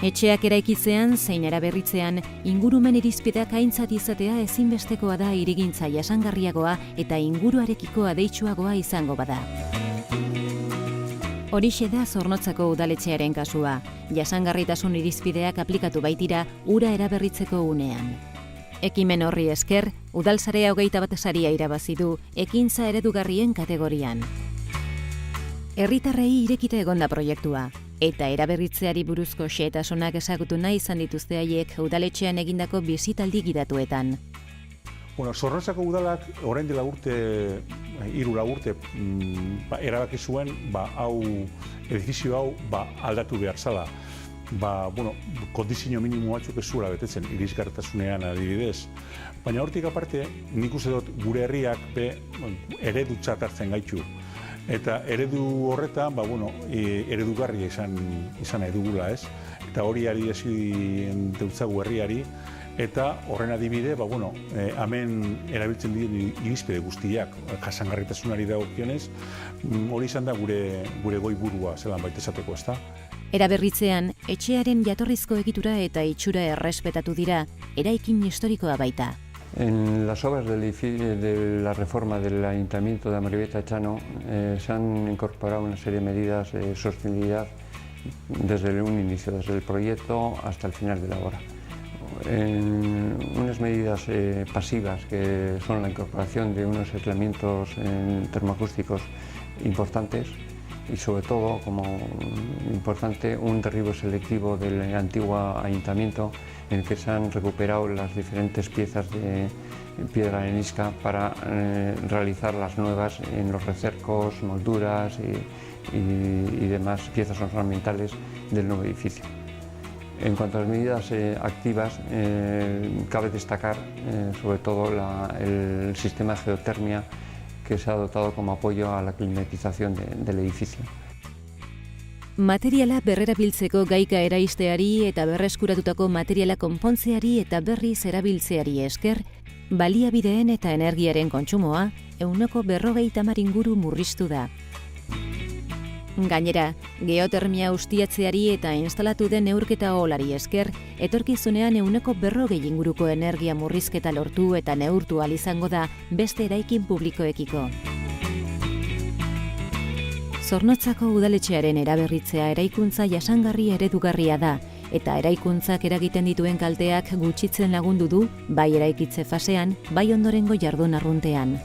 Etxeak eraikitzean zein eraberritzean ingurumen irizpideak aintzat izatea ezinbestekoa da hirigintza jasangarriagoa eta inguruarekiko adeitsuagoa izango bada. Horixe da Zornotzako udaletxearen kasua. Jasangarritasun irizpideak aplikatu baitira ura eraberritzeko unean. Ekimen horri esker, udalsarea 21 saria irabazi du ekintza eredugarrien kategorian. Herritarrei irekita egonda proiektua, eta eraberritzeari buruzko xehetasunak ezagutu nahi izan dituzte haiek udaletxean egindako bisitaldi gidatuetan. Zornotzako udalak orain dela urte, 3 urte, erabaki zuen, edifizio hau aldatu behar zala. Kondizio minimo batzuk ez zuela betetzen, irisgarritasunean adibidez. Baina hortik aparte, nik uste dut gure herriak eredutzat hartzen gaitu. Eta eredu horretan, eredugarria izan edugula, ez? Eta hori ari deutzagu herriari, eta horren adibide, hemen erabiltzen diren irizpide guztiak, jasangarritasunari dagokionez, hori izan da gure goiburua zelan baita esateko, ezta? Eraberritzean, etxearen jatorrizko egitura eta itxura errespetatu dira, eraikin historikoa baita. En las obras de la reforma del Ayuntamiento de Amorebieta-Etxano se han incorporado una serie de medidas de sostenibilidad desde un inicio, desde el proyecto hasta el final de la obra. Unas medidas pasivas que son la incorporación de unos aislamientos termoacústicos importantes y sobre todo, como importante, un derribo selectivo del antiguo ayuntamiento en el que se han recuperado las diferentes piezas de piedra arenisca para realizar las nuevas en los recercos, molduras y demás piezas ornamentales del nuevo edificio. En cuanto a las medidas activas, cabe destacar sobre todo el sistema de geotermia que se ha dotado como apoyo a la climatización del edificio. Materiala berrerabiltzeko gaika eraisteari eta berreskuratutako materiala konpontzeari eta berriz erabiltzeari esker, baliabideen eta energiaren kontsumoa 50% inguru murriztu da. Gainera, geotermia ustiatzeari eta instalatu den neurketa oholari esker, etorkizunean 50% inguruko energia murrizketa lortu eta neurtu ahal izango da beste eraikin publikoekiko. Zornotzako udaletxearen eraberritzea eraikuntza jasangarri eredugarria da, eta eraikuntzak eragiten dituen kalteak gutxitzen lagundu du, bai eraikitze fasean, bai ondorengo jardun arruntean.